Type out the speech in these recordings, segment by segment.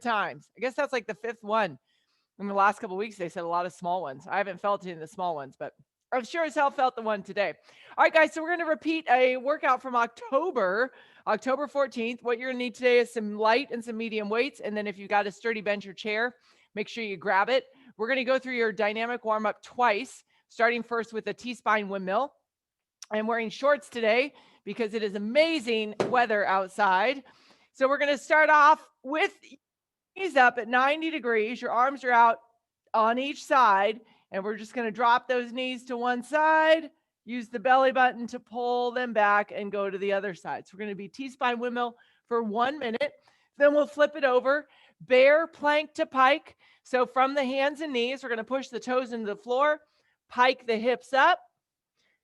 times. I guess that's like the fifth one. In the last couple of weeks, they said a lot of small ones. I haven't felt it in the small ones, but I've sure as hell felt the one today. All right, guys, so we're going to repeat a workout from October 14th. What you're going to need today is some light and some medium weights. And then if you got a sturdy bench or chair, make sure you grab it. We're going to go through your dynamic warm up twice, starting first with a T-spine windmill. I'm wearing shorts today because it is amazing weather outside. So we're going to start off with knees up at 90 degrees. Your arms are out on each side, and we're just going to drop those knees to one side, use the belly button to pull them back and go to the other side. So we're going to be T-spine windmill for 1 minute. Then we'll flip it over, bear plank to pike. So from the hands and knees, we're going to push the toes into the floor, pike the hips up,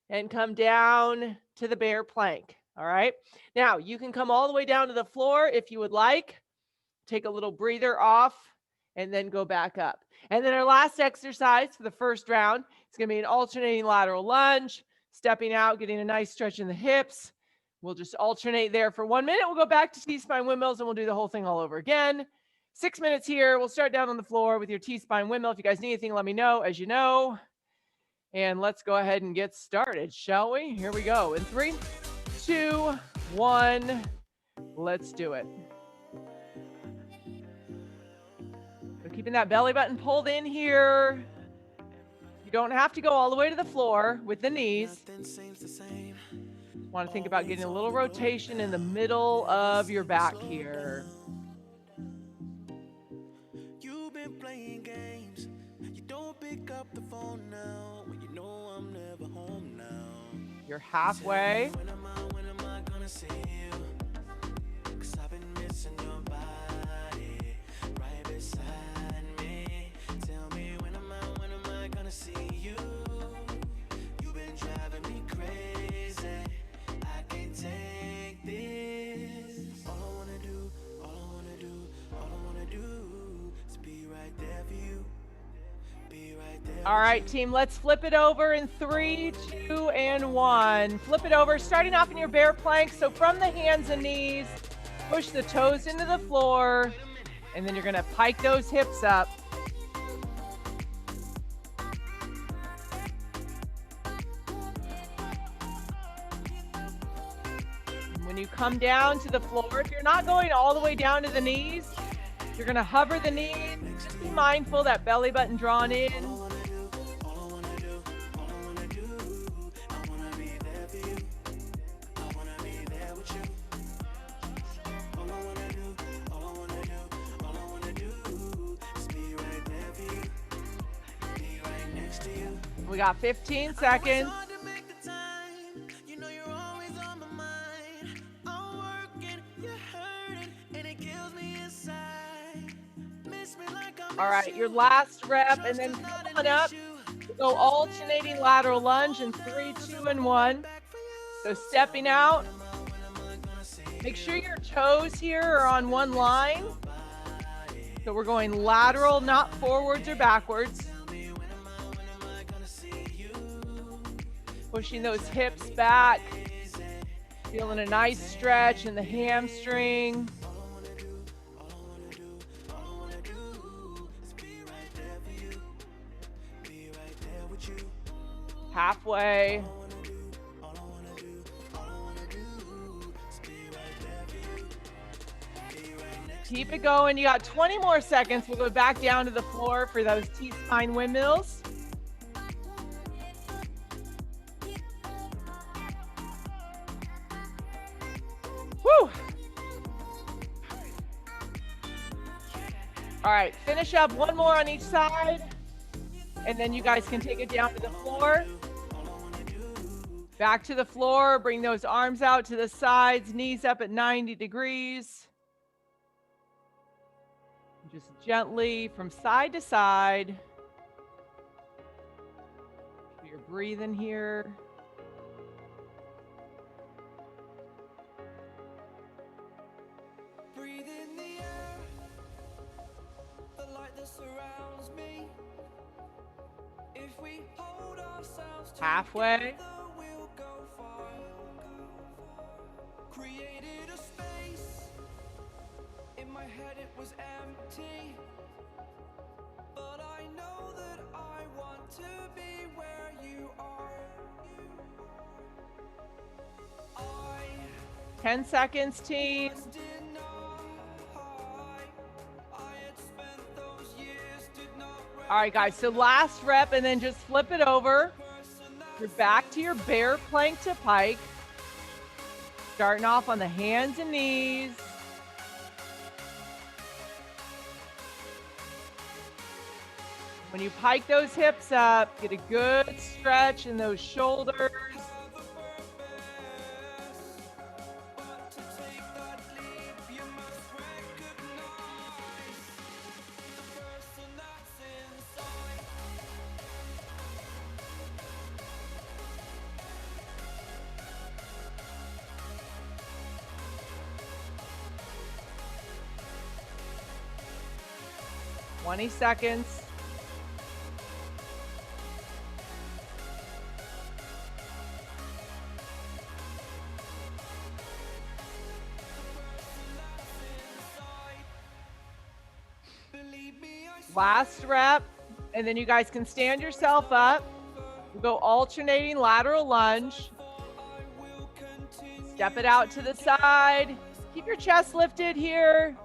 and come down to the bear plank. All right. Now you can come all the way down to the floor if you would like. Take a little breather off and then go back up. And then our last exercise for the first round is going to be an alternating lateral lunge, stepping out, getting a nice stretch in the hips. We'll just alternate there for 1 minute. We'll go back to T-spine windmills and we'll do the whole thing all over again. 6 minutes here. We'll start down on the floor with your T-spine windmill. If you guys need anything, let me know, as you know. And let's go ahead and get started, shall we? Here we go. In 3, 2, 1, let's do it. So keeping that belly button pulled in here. You don't have to go all the way to the floor with the knees. Want to think about getting a little rotation in the middle of your back here. You've been playing games. You don't pick up the phone now when you know I'm never home now. You're halfway. When am I gonna see you? 'Cause I've been missing your body right beside me. Tell me when am I gonna see you? You've been driving me crazy. I can't take this. All I wanna do is be right there for you. All right, team, let's flip it over in 3, 2, and 1. Flip it over, starting off in your bear plank. So from the hands and knees, push the toes into the floor, and then you're going to pike those hips up. When you come down to the floor, if you're not going all the way down to the knees, you're going to hover the knees. Just be mindful that belly button drawn in. We got 15 seconds. All right, your last rep, and then come on up. Go alternating lateral lunge in 3, 2, and 1. So stepping out. Make sure your toes here are on one line. So we're going lateral, not forwards or backwards. Pushing those hips back. Feeling a nice stretch in the hamstring. Halfway. Keep it going. You got 20 more seconds. We'll go back down to the floor for those T-spine windmills. Woo! All right, finish up one more on each side, and then you guys can take it down to the floor. Back to the floor, bring those arms out to the sides, knees up at 90 degrees. Just gently from side to side. You're breathing here. Breathe in the air, the light that surrounds me. If we hold ourselves halfway. Created a space in But I know that I want to be where you are. 10 seconds, team. All right, guys, so last rep and then just flip it over. You're back to your bear plank to pike. Starting off on the hands and knees. When you pike those hips up, get a good stretch in those shoulders. Twenty seconds. Last rep, and then you guys can stand yourself up. We'll go alternating lateral lunge. Step it out to the side. Keep your chest lifted here.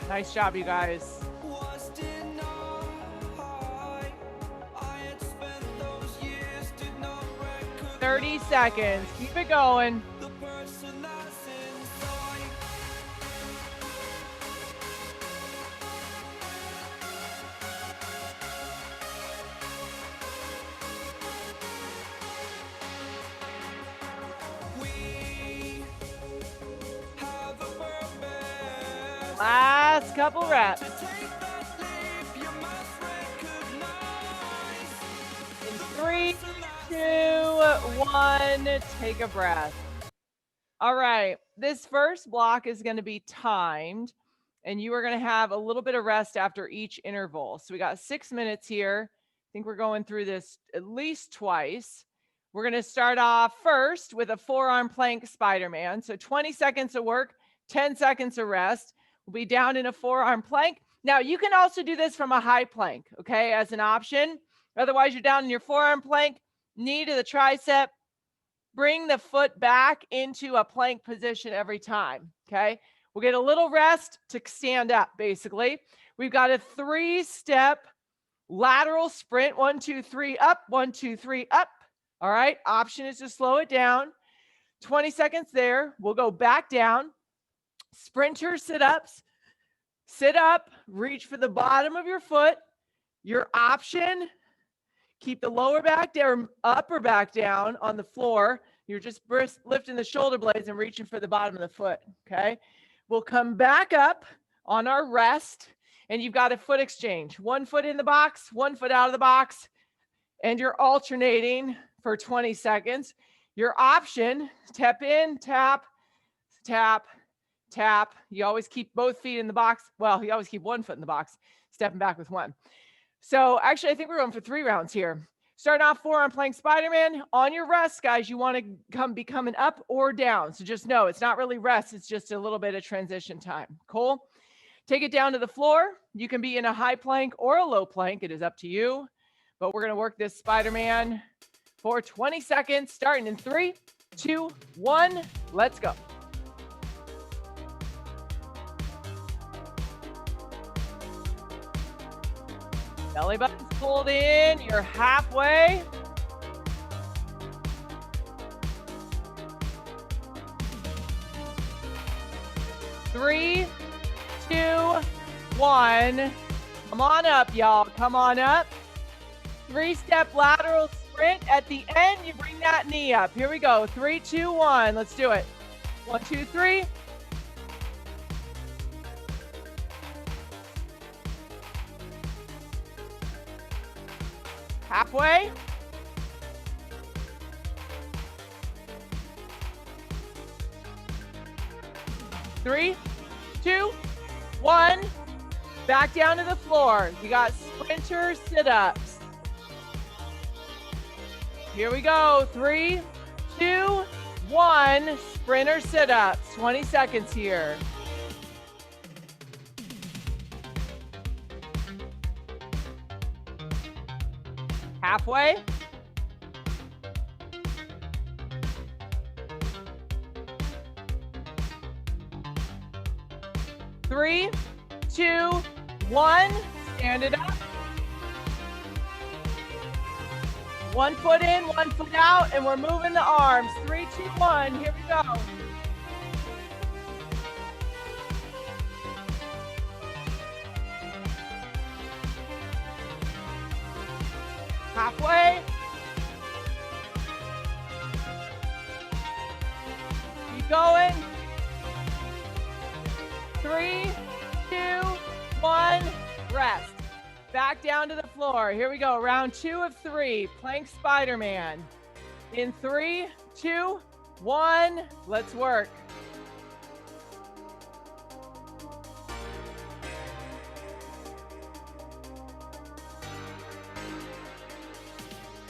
Nice job, you guys. "30 seconds. Keep it going. Last couple reps. In 3, 2, 1, take a breath. All right, this first block is going to be timed, and you are going to have a little bit of rest after each interval. So we got 6 minutes here. I think we're going through this at least twice. We're going to start off first with a forearm plank Spider-Man. So 20 seconds of work, 10 seconds of rest. We'll be down in a forearm plank. Now, you can also do this from a high plank, okay, as an option. Otherwise, you're down in your forearm plank, knee to the tricep. Bring the foot back into a plank position every time, okay? We'll get a little rest to stand up, basically. We've got a 3-step lateral sprint. 1, 2, 3, up. 1, 2, 3, up. All right, option is to slow it down. 20 seconds there. We'll go back down. Sprinter sit-ups. Sit up, reach for the bottom of your foot. Your option, keep the lower back down, upper back down on the floor. You're just lifting the shoulder blades and reaching for the bottom of the foot, okay? We'll come back up on our rest, and you've got a foot exchange. 1 foot in the box, 1 foot out of the box, and you're alternating for 20 seconds. Your option, tap in, tap, tap, tap. You always keep both feet in the box. Well, you always keep 1 foot in the box, stepping back with 1. So actually, I think we're going for 3 rounds here. Starting off forearm plank Spider-Man. On your rest, guys, you want to be coming up or down. So just know it's not really rest. It's just a little bit of transition time. Cool? Take it down to the floor. You can be in a high plank or a low plank. It is up to you. But we're going to work this Spider-Man for 20 seconds, starting in 3, 2, 1. Let's go. Belly button's pulled in. You're halfway. Three, 2, 1. Come on up, y'all. Come on up. 3-step lateral sprint. At the end, you bring that knee up. Here we go. 3, 2, 1. Let's do it. 1, 2, 3. Halfway. 3, 2, 1. Back down to the floor. You got sprinter sit-ups. Here we go. 3, 2, 1. Sprinter sit-ups. 20 seconds here. Halfway. Three, 2, 1. Stand it up. 1 foot in, 1 foot out, and we're moving the arms. 3, 2, 1. Here we go. Halfway. Keep going. 3, 2, 1. Rest. Back down to the floor. Here we go. Round 2 of 3. Plank Spider-Man. In 3, 2, 1. Let's work.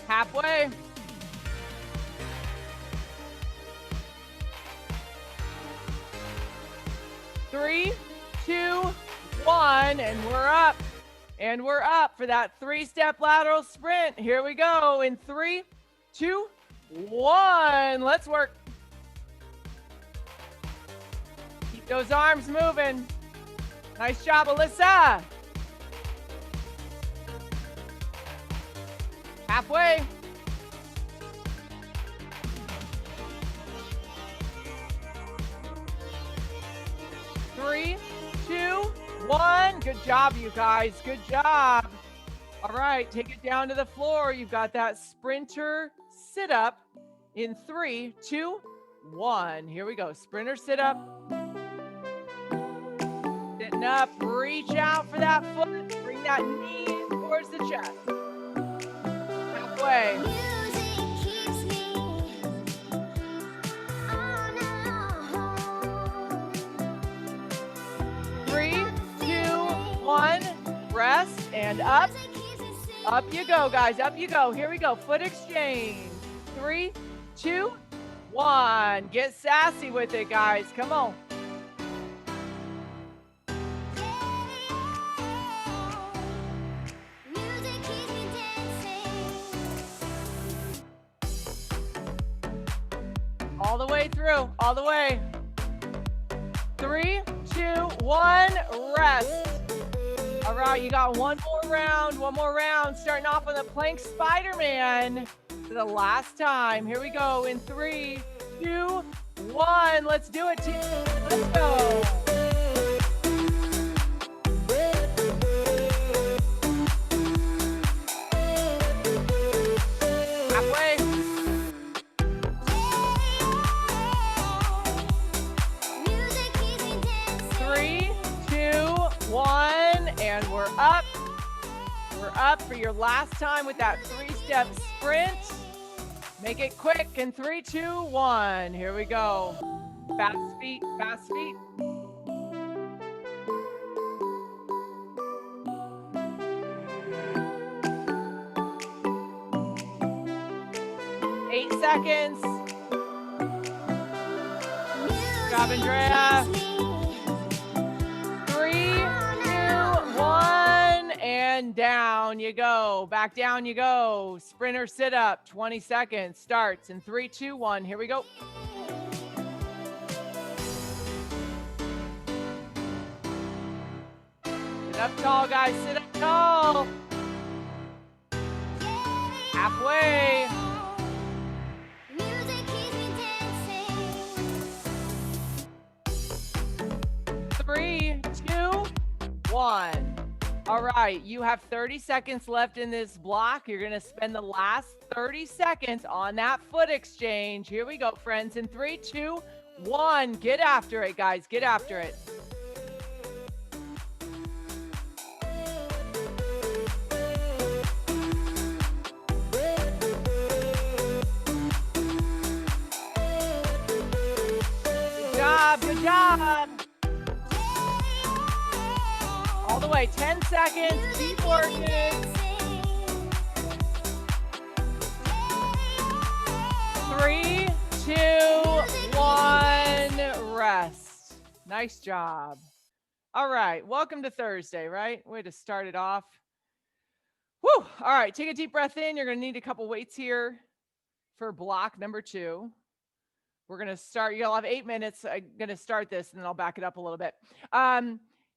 Halfway. 3, 2, 1, and we're up. And we're up for that 3-step lateral sprint. Here we go in 3, 2, 1. Let's work. Keep those arms moving. Nice job, Alyssa. Halfway. 3, 2, 1. Good job, you guys. Good job. All right, take it down to the floor. You've got that sprinter sit up in 3, 2, 1. Here we go. Sprinter sit up. Sitting up. Reach out for that foot. Bring that knee in towards the chest. Halfway. 3, 2, 1. Rest and up. Up you go, guys. Up you go. Here we go. Foot exchange. 3, 2, 1. Get sassy with it, guys. Come on. All the way through. All the way. 3, 2, 1. Rest. All right, you got one more round. One more round. Starting off on the plank Spider-Man for the last time. Here we go in 3, 2, 1. Let's do it, team. Let's go. Halfway. 3, 2, 1, and we're up. We're up for your last time with that 3-step sprint. Make it quick in 3, 2, 1. Here we go. Fast feet, fast feet. 8 seconds. Good job, Andrea. 3, 2, 1, and down you go. Back down you go. Sprinter sit up. 20 seconds. Starts in 3, 2, 1. Here we go. Sit up tall, guys. Sit up tall. Halfway. 3, 2, 1. All right, you have 30 seconds left in this block. You're going to spend the last 30 seconds on that foot exchange. Here we go, friends. In 3, 2, 1. Get after it, guys. Get after it. Good job. Good job. All the way. way. 10 seconds. Keep working. 3, 2, 1. Rest. Nice job. All right. Welcome to Thursday, right? Way to start it off. Whew. All right. Take a deep breath in. You're going to need a couple weights here for block number 2. We're going to start. You'll have 8 minutes. I'm going to start this and then I'll back it up a little bit.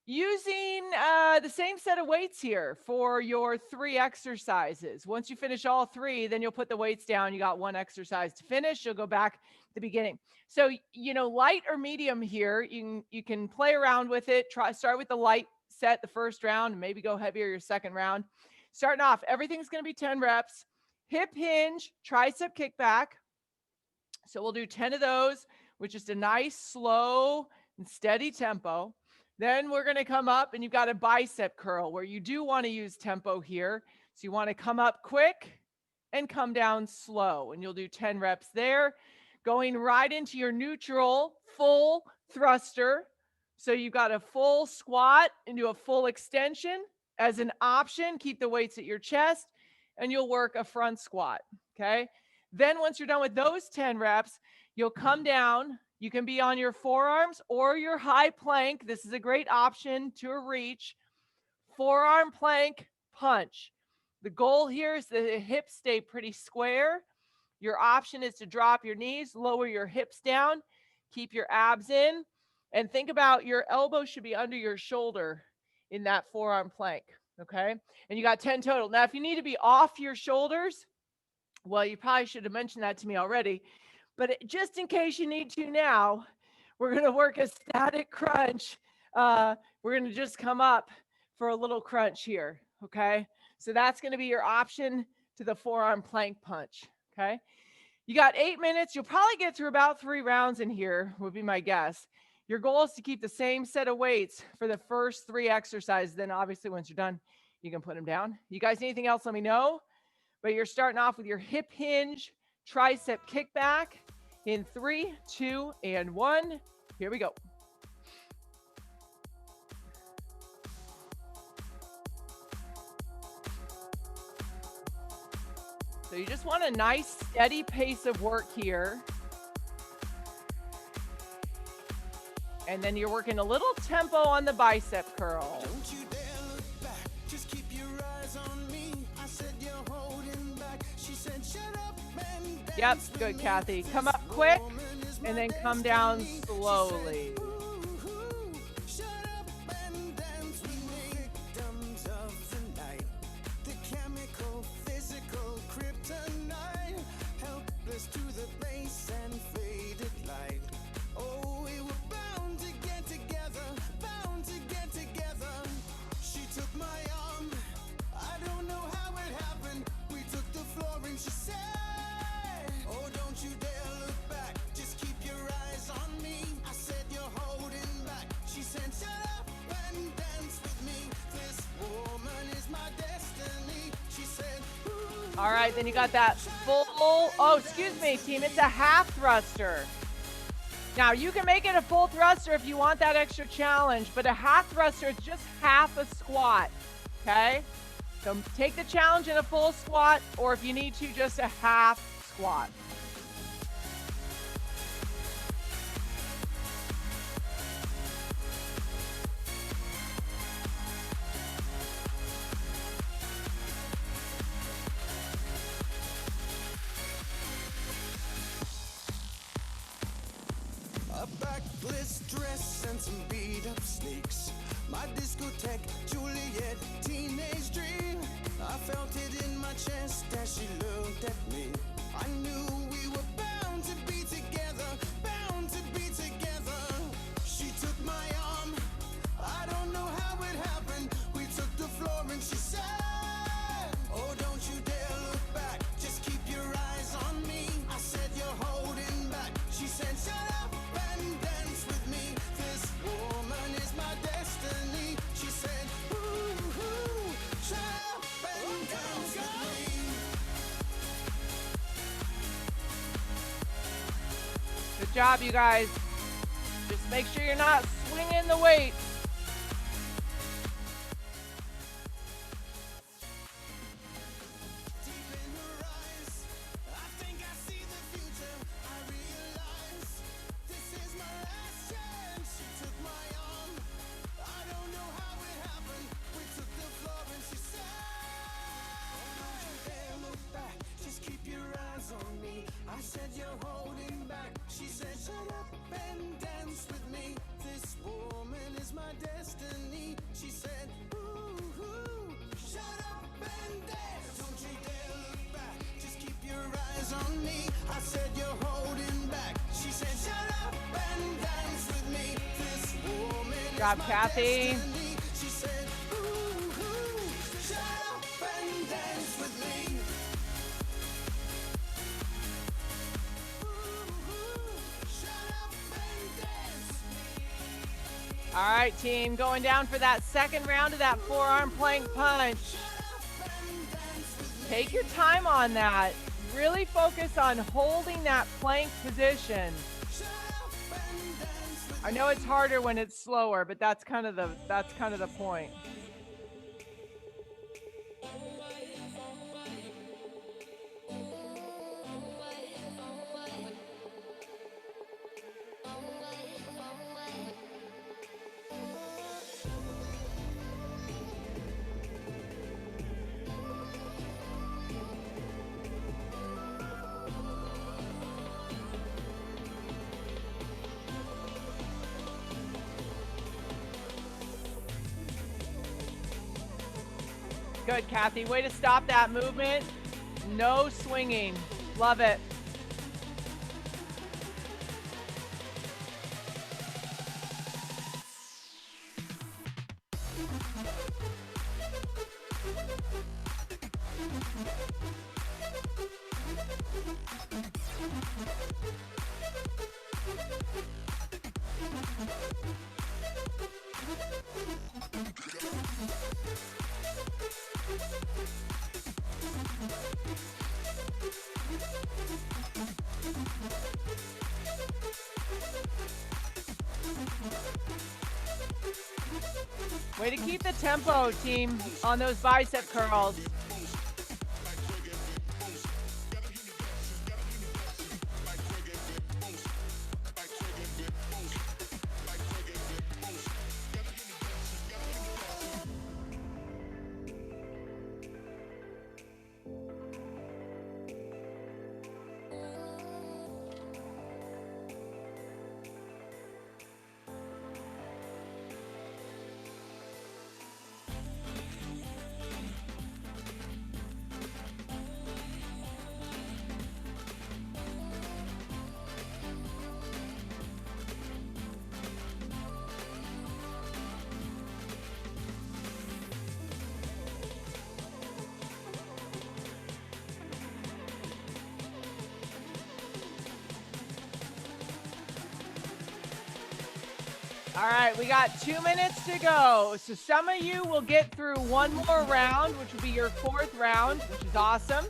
Using the same set of weights here for your 3 exercises. Once you finish all 3, then you'll put the weights down. You got 1 exercise to finish. You'll go back to the beginning. So, light or medium here, you can play around with it. Start with the light set the first round and maybe go heavier your second round. Starting off, everything's going to be 10 reps. Hip hinge, tricep kickback. So we'll do 10 of those with just a nice, slow, and steady tempo. Then we're going to come up and you've got a bicep curl where you do want to use tempo here. So you want to come up quick and come down slow. And you'll do 10 reps there. Going right into your neutral full thruster. So you've got a full squat into a full extension. As an option, keep the weights at your chest and you'll work a front squat. Okay. Then once you're done with those 10 reps, you'll come down. You can be on your forearms or your high plank. This is a great option to a reach. Forearm plank punch. The goal here is that the hips stay pretty square. Your option is to drop your knees, lower your hips down, keep your abs in, and think about your elbow should be under your shoulder in that forearm plank, okay? And you got 10 total. Now, if you need to be off your shoulders, well, you probably should have mentioned that to me already. But just in case you need to now, we're going to work a static crunch. We're going to just come up for a little crunch here, okay? So that's going to be your option to the forearm plank punch, okay? You got 8 minutes. You'll probably get through about 3 rounds in here, would be my guess. Your goal is to keep the same set of weights for the first 3 exercises. Then obviously once you're done, you can put them down. You guys need anything else, let me know. But you're starting off with your hip hinge, tricep kickback in 3, 2, and 1. Here we go. So you just want a nice steady pace of work here. And then you're working a little tempo on the bicep curl. Don't you dare look back, just keep your eyes on me. I said you're holding back. She said shut up and Yep, dance with good, me. Kathy. Come This up quick woman is my and then come down destiny. She said, slowly. ooh, shut up and dance with me. Victims of the night, the chemical, physical kryptonite, helpless to the base and faded light. Oh, we were bound to get together, bound to get together. She took my arm, I don't know how it happened. We took the floor and she said, oh, don't you dare look back, just keep your eyes on me. I said you're holding back. She said shut up and dance with me. This woman is my destiny. She said, ooh. All right, then you got that full, oh, excuse me, team. It's a half thruster. Now, you can make it a full thruster if you want that extra challenge, but a half thruster is just half a squat, okay? So take the challenge in a full squat, or if you need to, just a half squat. A backless dress and some beat-up sneaks. My discotheque, Juliet, teenage dream. I felt it in my chest as she looked at me. I knew we were bound to be together, bound to be together. She took my arm, I don't know how it happened. We took the floor and she said, oh, don't you dare look back, just keep your eyes on me. I said you're holding back. She said shut up and dance with me. This woman is my destiny. She said, ooh, shut up and dance with me. Good job, you guys. Just make sure you're not swinging the weight. job, my Kathy. destiny. She said, ooh, shut up and dance with me. Shut up and dance. All right, team, going down for that second round of that forearm plank punch. Take your time on that. Really focus on holding that plank position. I know it's harder when it's slower, but that's kind of the point. Good, Kathy. Way to stop that movement. No swinging. Love it. Way to keep the tempo, team, on those bicep curls. All right, we got 2 minutes to go. So some of you will get through one more round, which will be your fourth round, which is awesome.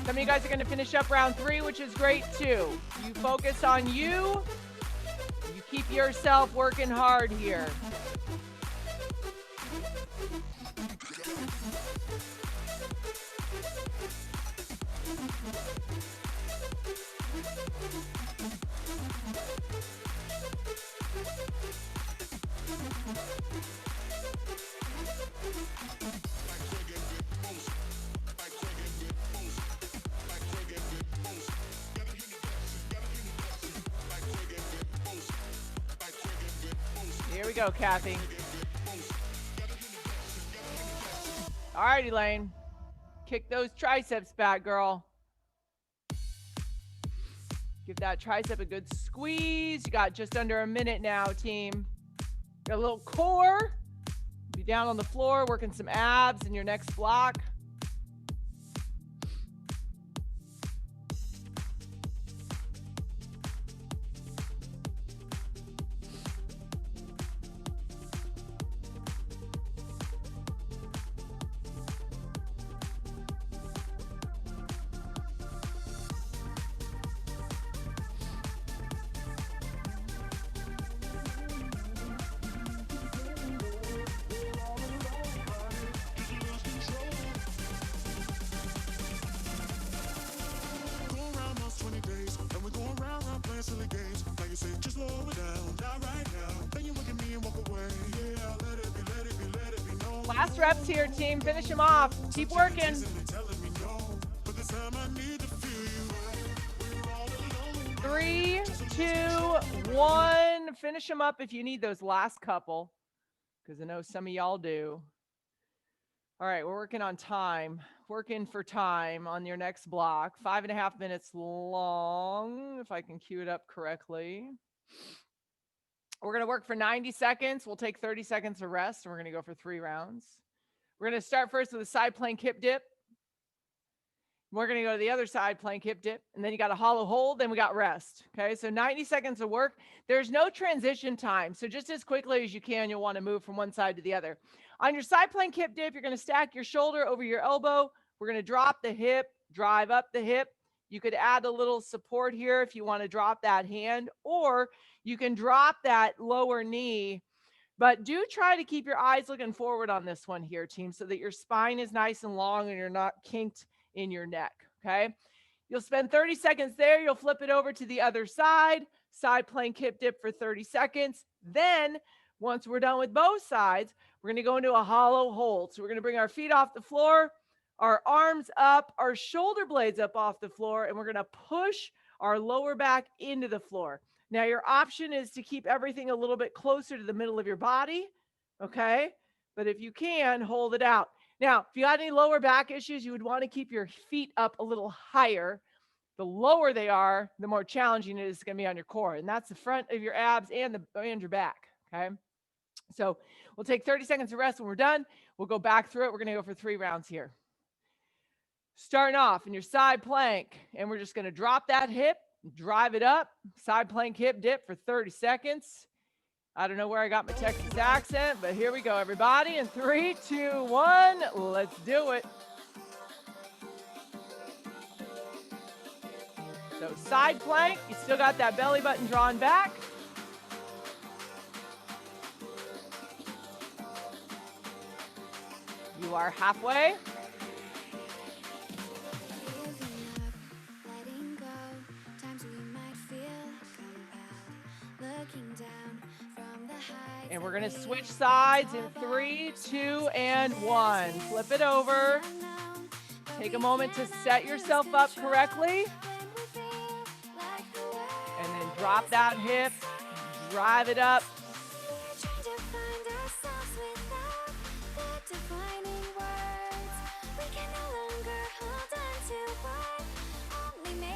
Some of you guys are going to finish up round 3, which is great too. You focus on you. You keep yourself working hard here. Here we go, Kathy. All right, Elaine. Kick those triceps back, girl. Give that tricep a good squeeze. You got just under a minute now, team. Got a little core. Be down on the floor, working some abs in your next block. Last reps here, team. Finish them off. Keep working. 3, 2, 1. Finish them up if you need those last couple, because I know some of y'all do. All right, we're working on time. Working for time on your next block. 5.5 minutes long, if I can cue it up correctly. We're going to work for 90 seconds. We'll take 30 seconds of rest, and we're going to go for 3 rounds. We're going to start first with a side plank hip dip. We're going to go to the other side, plank hip dip, and then you got a hollow hold, then we got rest. Okay, so 90 seconds of work. There's no transition time, so just as quickly as you can, you'll want to move from one side to the other. On your side plank hip dip, you're going to stack your shoulder over your elbow. We're going to drop the hip, drive up the hip. You could add a little support here if you want to drop that hand, or you can drop that lower knee. But do try to keep your eyes looking forward on this one here, team, so that your spine is nice and long and you're not kinked in your neck, okay? You'll spend 30 seconds there. You'll flip it over to the other side plank hip dip for 30 seconds. Then, once we're done with both sides, we're going to go into a hollow hold. So we're going to bring our feet off the floor, our arms up, our shoulder blades up off the floor, and we're going to push our lower back into the floor. Now, your option is to keep everything a little bit closer to the middle of your body, okay? But if you can, hold it out. Now, if you got any lower back issues, you would want to keep your feet up a little higher. The lower they are, the more challenging it is going to be on your core. And that's the front of your abs and your back, okay? So we'll take 30 seconds of rest. When we're done, we'll go back through it. We're going to go for 3 rounds here. Starting off in your side plank, and we're just going to drop that hip, drive it up, side plank hip dip for 30 seconds. I don't know where I got my Texas accent, but here we go, everybody. In 3, 2, 1, let's do it. So side plank, you still got that belly button drawn back. You are halfway. And we're going to switch sides in 3, 2, and 1. Flip it over. Take a moment to set yourself up correctly. And then drop that hip, drive it up.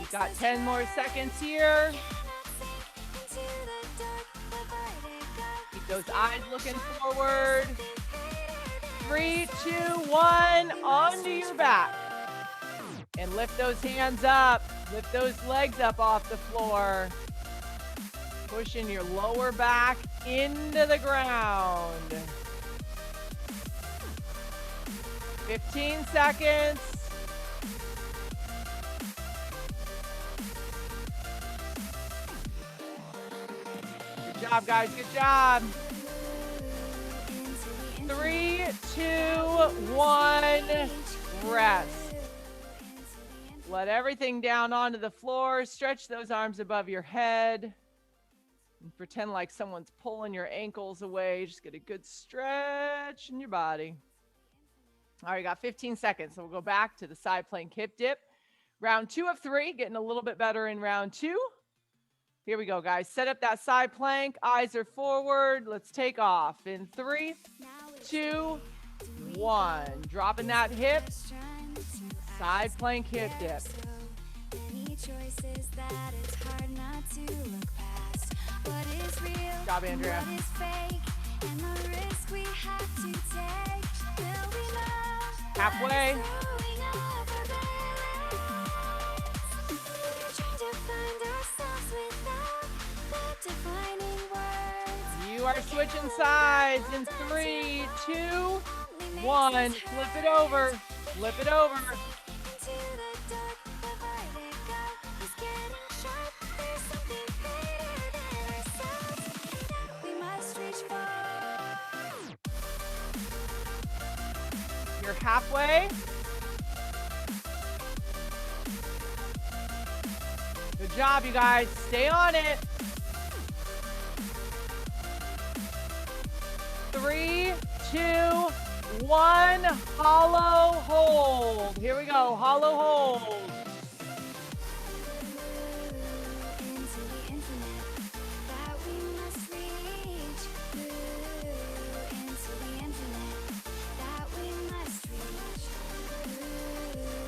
You've got 10 more seconds here. Keep those eyes looking forward. 3, 2, 1, onto your back. And lift those hands up. Lift those legs up off the floor. Pushing your lower back into the ground. 15 seconds. Good job, guys. Good job. 3, 2, 1, rest. Let everything down onto the floor. Stretch those arms above your head. And pretend like someone's pulling your ankles away. Just get a good stretch in your body. All right, you got 15 seconds. So we'll go back to the side plank hip dip. Round 2 of 3, getting a little bit better in round 2. Here we go, guys. Set up that side plank. Eyes are forward. Let's take off in 3, 2, 1. Dropping that hip. Side plank hip dip. Good job, Andrea. Halfway. You are switching sides in 3, 2, 1. Flip it over. Flip it over. You're halfway. Good job, you guys. Stay on it. 3, 2, 1. Hollow hold. Here we go. Hollow hold.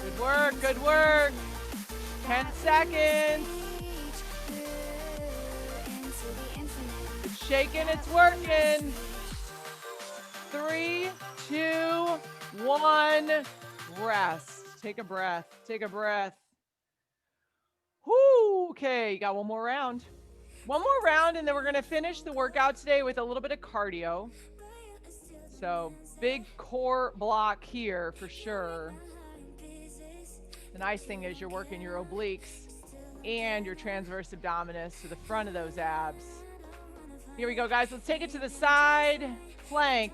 Good work. Good work. 10 seconds. Good shaking, it's working. 3, 2, 1, rest. Take a breath, take a breath. Whoo, okay, got one more round. One more round, and then we're gonna finish the workout today with a little bit of cardio. So big core block here for sure. The nice thing is you're working your obliques and your transverse abdominis, so the front of those abs. Here we go, guys. Let's take it to the side. Plank,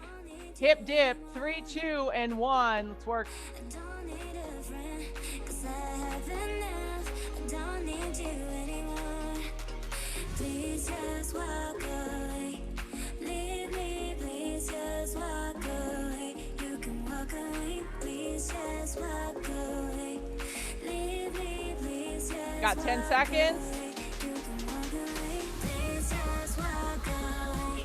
hip dip, 3, 2, and 1. Let's work. Please just walk away. Leave me, please just walk away. You can walk away. Please just walk away. Leave me, please just Got 10 seconds. You can walk away. Please just walk away.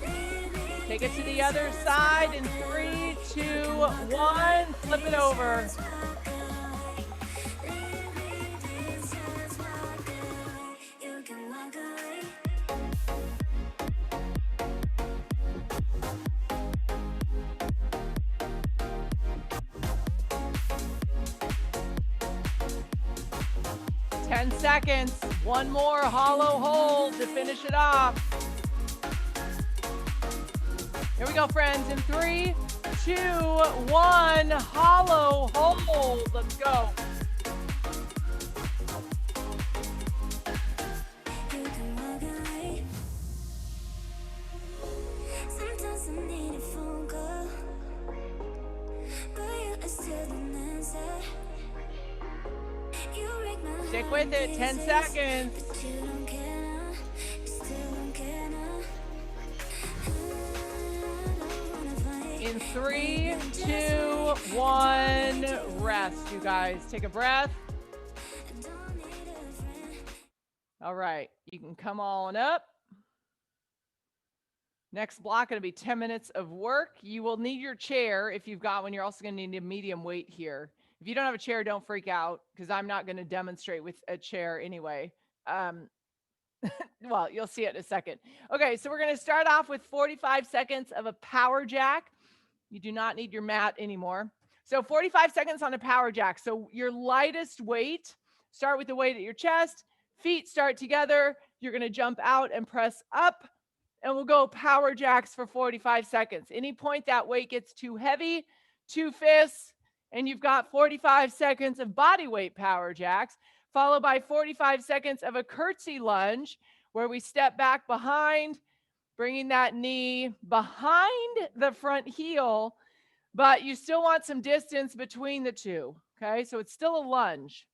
Leave me, Take it to the other side in 3, 2, 1. Flip it over. 10 seconds. One more hollow hold to finish it off. Here we go, friends. In 3, 2, 1, hollow hold. Let's go. Sometimes I need a phone call, but you are still the answer. You break my heart. Stick with it. 10 seconds. But you don't care now. You still don't care now. I don't wanna fight. In 3, 2, 1, rest, you guys. Take a breath. I don't need a friend. All right, you can come on up. Next block going to be 10 minutes of work. You will need your chair if you've got one. You're also going to need a medium weight here. If you don't have a chair, don't freak out because I'm not going to demonstrate with a chair anyway. Well, you'll see it in a second. Okay, so we're going to start off with 45 seconds of a power jack. You do not need your mat anymore. So 45 seconds on a power jack. So your lightest weight, start with the weight at your chest, feet start together. You're going to jump out and press up, and we'll go power jacks for 45 seconds. Any point that weight gets too heavy, 2 fists, and you've got 45 seconds of body weight power jacks, followed by 45 seconds of a curtsy lunge where we step back behind, bringing that knee behind the front heel, but you still want some distance between the two, okay? So it's still a lunge.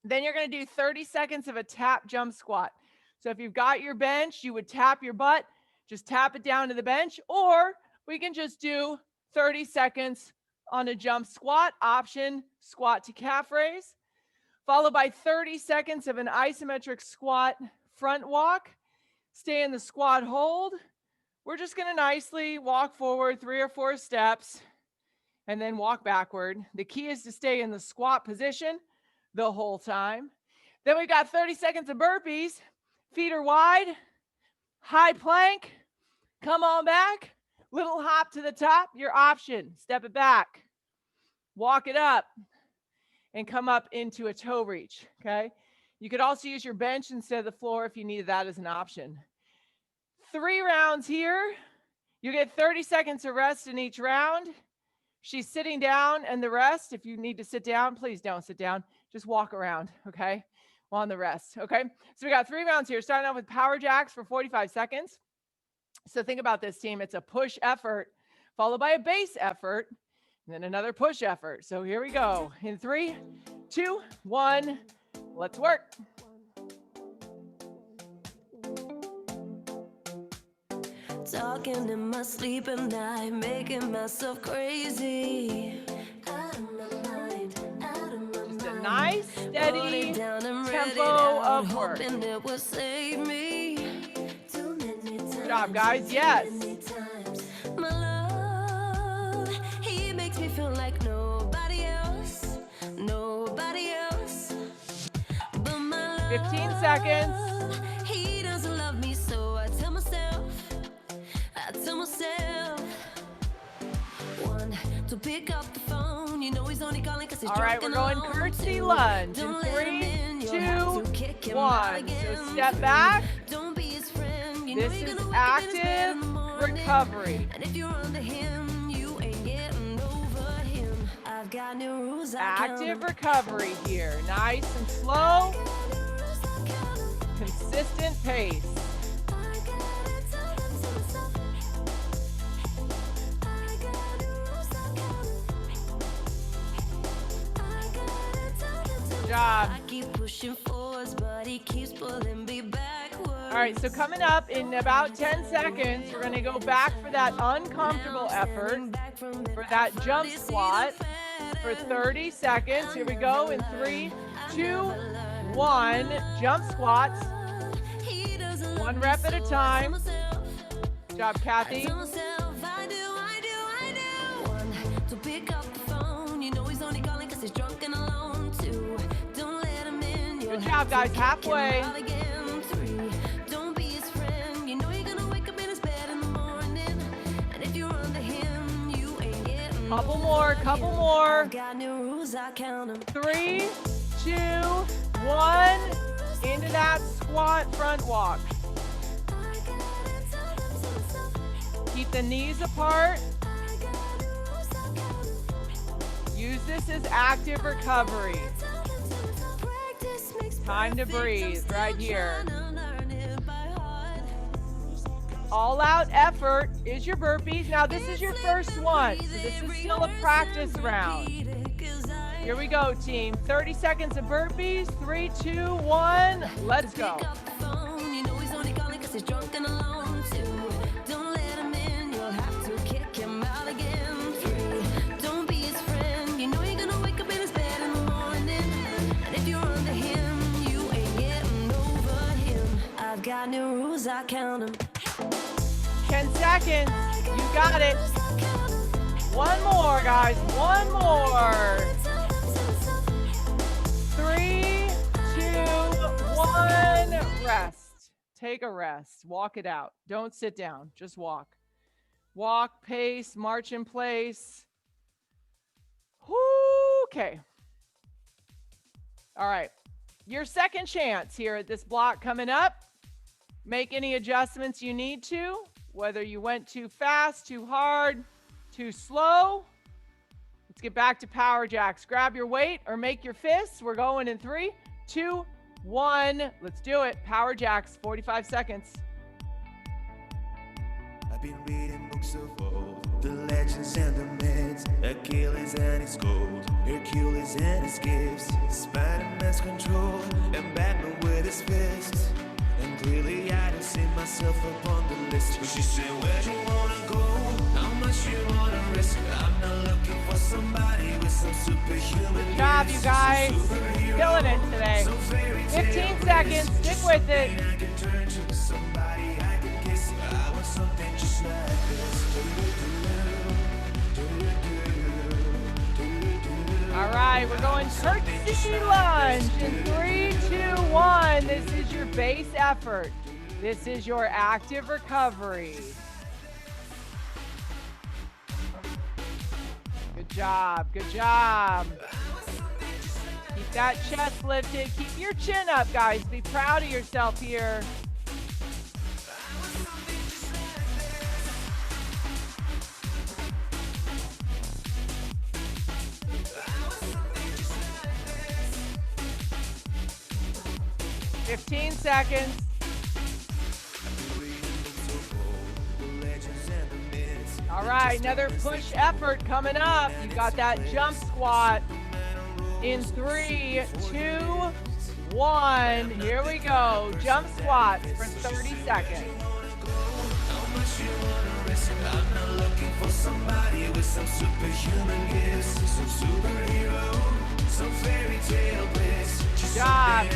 Then you're going to do 30 seconds of a tap jump squat. So if you've got your bench, you would tap your butt, just tap it down to the bench, or we can just do 30 seconds on a jump squat, option squat to calf raise, followed by 30 seconds of an isometric squat front walk. Stay in the squat hold. We're just going to nicely walk forward 3 or 4 steps and then walk backward. The key is to stay in the squat position the whole time. Then we got 30 seconds of burpees. Feet are wide, high plank, come on back, little hop to the top, your option, step it back, walk it up, and come up into a toe reach, okay? You could also use your bench instead of the floor if you needed that as an option. 3 rounds here. You get 30 seconds of rest in each round. She's sitting down, and the rest, if you need to sit down, please don't sit down, just walk around, okay? On the rest, okay? So we got 3 rounds here, starting off with power jacks for 45 seconds. So think about this, team. It's a push effort followed by a base effort and then another push effort. So here we go. In 3, 2, 1, let's work. Talking in my sleep at night, making myself crazy. Out of my mind, out of my mind. Just a nice, steady tempo of work. It will save me. Too many times, Good job, guys. Yes. too many times. My love, he makes me feel like nobody else, nobody else. But my love, 15 seconds. he doesn't love me, so I tell myself. All right, we're going curtsy lunge in 3, 2, 1. So step back. This is active recovery. Active recovery here. Nice and slow. Consistent pace. Good job. All right, so coming up in about 10 seconds, we're going to go back for that uncomfortable effort, for that jump squat for 30 seconds. Here we go in 3, 2, 1. Jump squats. 1 rep at a time. Good job, Kathy. Good job, guys. Halfway. Couple more, couple more. 3, 2, 1. Into that squat front walk. Keep the knees apart. Use this as active recovery. Time to breathe right here. All out effort is your burpees. Now this is your first one, so this is still a practice round. Here we go, team. 30 seconds of burpees. 3, 2, 1. Let's go. Got new rules, I count them. 10 seconds. You got it. One more, guys. One more. 3, 2, 1. Rest. Take a rest. Walk it out. Don't sit down. Just walk. Walk, pace, march in place. Okay. All right. Your second chance here at this block coming up. Make any adjustments you need to, whether you went too fast, too hard, too slow. Let's get back to power jacks. Grab your weight or make your fists. We're going in 3, 2, 1. Let's do it. Power jacks, 45 seconds. I've been reading books of old, the legends and the myths, Achilles and his gold, Hercules and his gifts, Spider-Man's control, and Batman with his fists. And clearly I don't see myself upon the list. She said, where do you wanna go? How much you wanna risk? I'm not looking for somebody with some superhuman. Good job, you guys. Killing it today. 15 seconds. Stick with it. I can turn to somebody I can kiss. I want something just like this. All right, we're going curtsy lunge in 3, 2, 1. This is your base effort. This is your active recovery. Good job, good job. Keep that chest lifted. Keep your chin up, guys. Be proud of yourself here. Fifteen seconds. All right, another push effort coming up. You got that jump squat in 3, 2, 1. Here we go. Jump squats for 30 seconds. I'm not looking for somebody with some superhuman gifts, some superhero, some fairy tale bliss. Good job.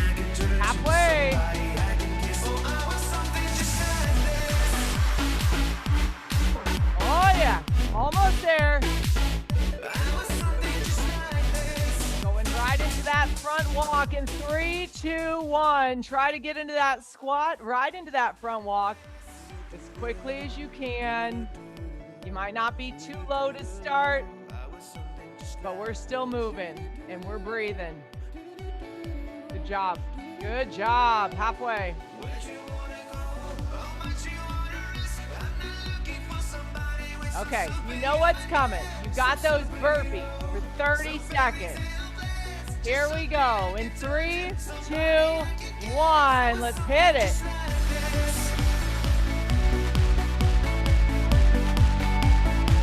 Halfway. Oh yeah, almost there. Going right into that front walk in 3, 2, 1. Try to get into that squat, right into that front walk as quickly as you can. You might not be too low to start. but we're still moving and we're breathing. Good job. Good job. Halfway. Okay, you know what's coming. You got those burpees for 30 seconds. Here we go. In 3, 2, 1. Let's hit it.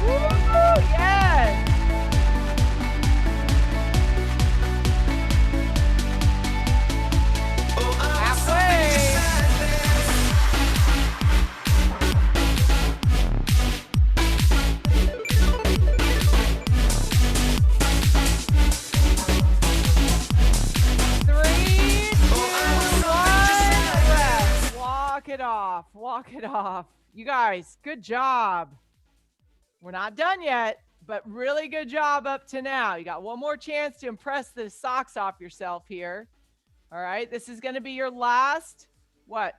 Woo, yes. Halfway. Walk it off. You guys, good job. We're not done yet, but really good job up to now. You got one more chance to impress the socks off yourself here. All right, this is going to be your last, with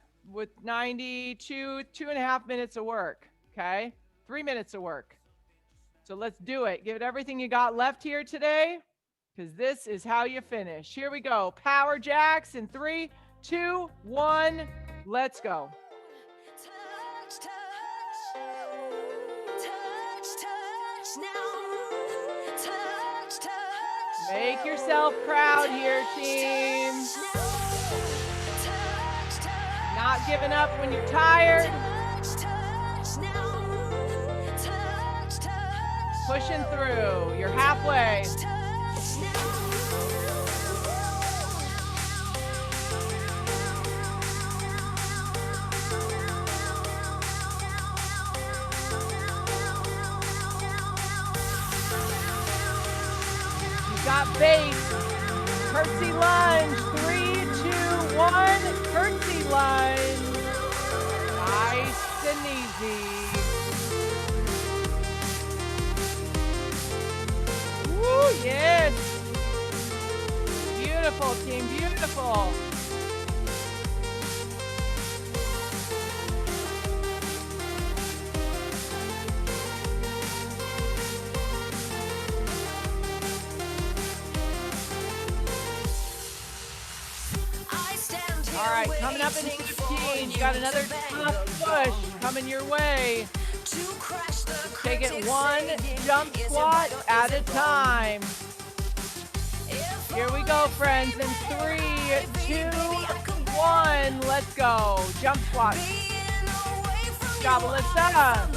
2.5 minutes of work, okay? 3 minutes of work. So let's do it. Give it everything you got left here today, because this is how you finish. Here we go. Power jacks in 3, 2, 1. Let's go. Touch, touch. Touch, touch now. Touch, touch. Make yourself proud here, team. Touch, touch. Not giving up when you're tired. Touch, touch now. Touch, touch. Pushing through. You're halfway. Touch now. Got base. Curtsy lunge. 3, 2, 1. Curtsy lunge. Nice and easy. Woo, yes. Beautiful, team. Beautiful. All right, coming up in 15, you got another tough push coming your way. Take it one jump squat at a time. Here we go, friends. In 3, 2, 1, let's go. Jump squat. Job, Alyssa.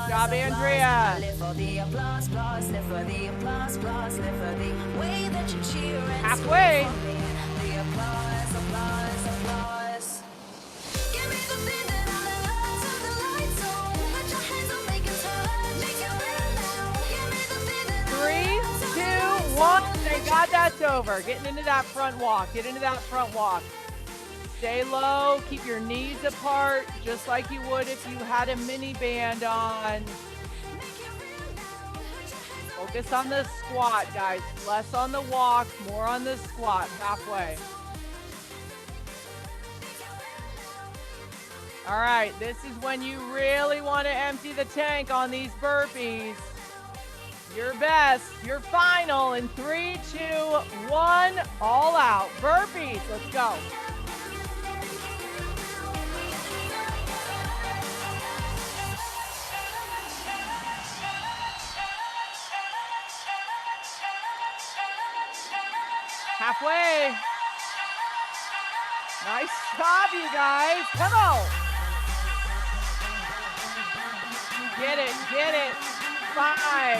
Job, Andrea. Halfway. Three, 2, 1. Thank God that's over. Getting into that front walk. Get into that front walk. Stay low. Keep your knees apart, just like you would if you had a mini band on. Focus on the squat, guys. Less on the walk, more on the squat. Halfway. All right, this is when you really want to empty the tank on these burpees. Your best, your final in 3, 2, 1, all out. Burpees, let's go. Halfway. Nice job, you guys. Come on. Get it, get it. 5,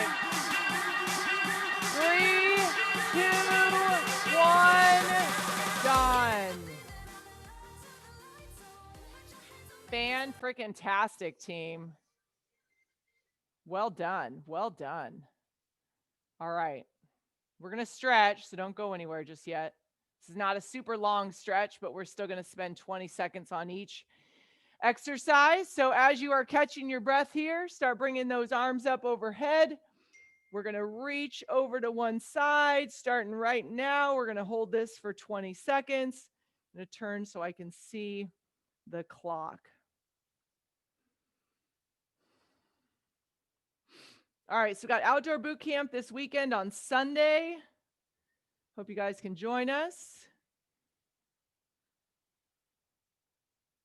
3, 2, 1. Done. Fan-freaking-tastic, team. Well done. Well done. All right. We're going to stretch, so don't go anywhere just yet. This is not a super long stretch, but we're still going to spend 20 seconds on each exercise. So as you are catching your breath here, start bringing those arms up overhead. We're going to reach over to one side, starting right now. We're going to hold this for 20 seconds. I'm going to turn so I can see the clock. All right, so we got outdoor boot camp this weekend on Sunday. Hope you guys can join us.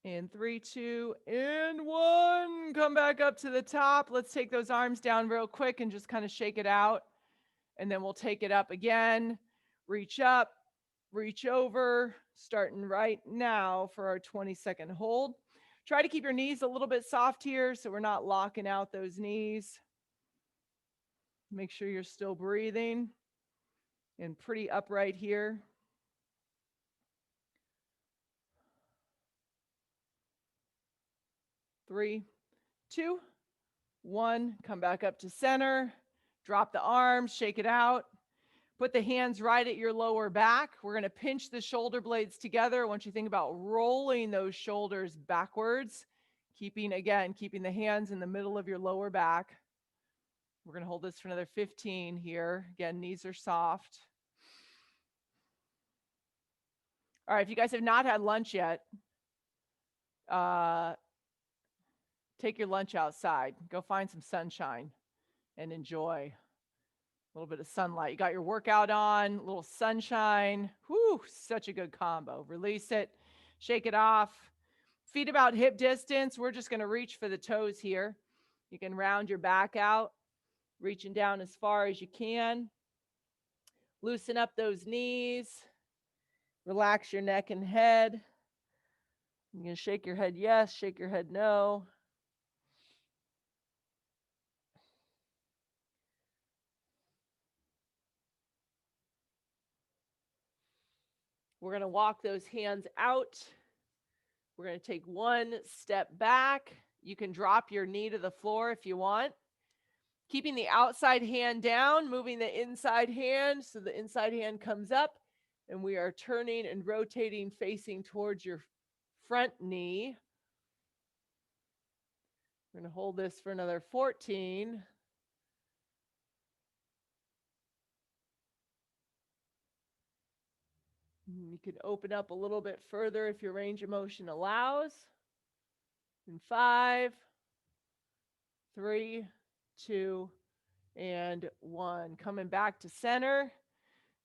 And 3, 2, and 1. Come back up to the top. Let's take those arms down real quick and just kind of shake it out. And then we'll take it up again. Reach up, reach over, starting right now for our 20-second hold. Try to keep your knees a little bit soft here so we're not locking out those knees. Make sure you're still breathing and pretty upright here. 3, 2, 1. Come back up to center. Drop the arms, shake it out. Put the hands right at your lower back. We're going to pinch the shoulder blades together. I want you to think about rolling those shoulders backwards, keeping the hands in the middle of your lower back. We're going to hold this for another 15 here. Again, knees are soft. All right, if you guys have not had lunch yet, take your lunch outside. Go find some sunshine and enjoy a little bit of sunlight. You got your workout on, a little sunshine. Whew, such a good combo. Release it, shake it off. Feet about hip distance. We're just going to reach for the toes here. You can round your back out, reaching down as far as you can. Loosen up those knees. Relax your neck and head. You're going to shake your head yes, shake your head no. We're going to walk those hands out. We're going to take one step back. You can drop your knee to the floor if you want. Keeping the outside hand down, moving the inside hand so the inside hand comes up, and we are turning and rotating facing towards your front knee. We're going to hold this for another 14. You can open up a little bit further if your range of motion allows. In 5, 3, 2, and 1. Coming back to center.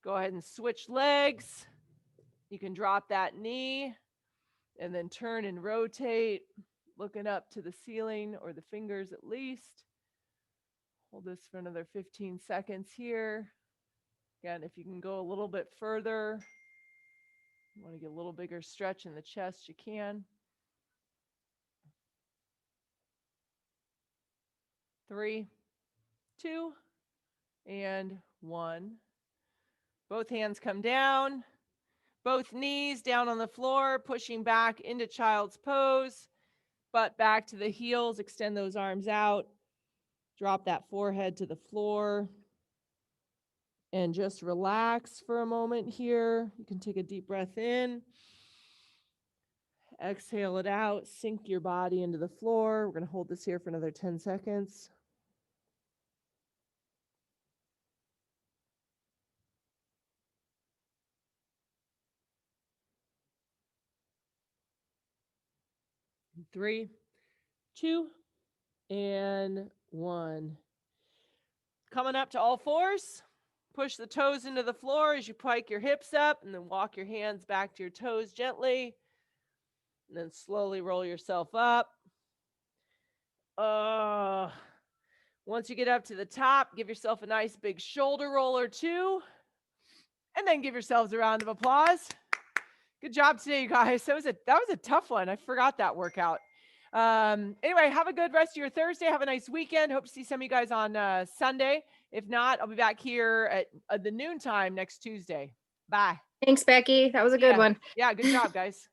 Go ahead and switch legs. You can drop that knee and then turn and rotate, looking up to the ceiling or the fingers at least. Hold this for another 15 seconds here. Again, if you can go a little bit further, you want to get a little bigger stretch in the chest, you can. 3, 2, and 1. Both hands come down. Both knees down on the floor, pushing back into child's pose. Butt back to the heels. Extend those arms out. Drop that forehead to the floor. And just relax for a moment here. You can take a deep breath in. Exhale it out. Sink your body into the floor. We're going to hold this here for another 10 seconds. Three, 2, and 1. Coming up to all fours. Push the toes into the floor as you pike your hips up, and then walk your hands back to your toes gently. And then slowly roll yourself up. Once you get up to the top, give yourself a nice big shoulder roll or two. And then give yourselves a round of applause. Good job today, you guys. That was a tough one. I forgot that workout. Anyway, have a good rest of your Thursday. Have a nice weekend. Hope to see some of you guys on Sunday. If not, I'll be back here at the noontime next Tuesday. Bye. Thanks, Becky. That was a good one. Yeah, good job, guys.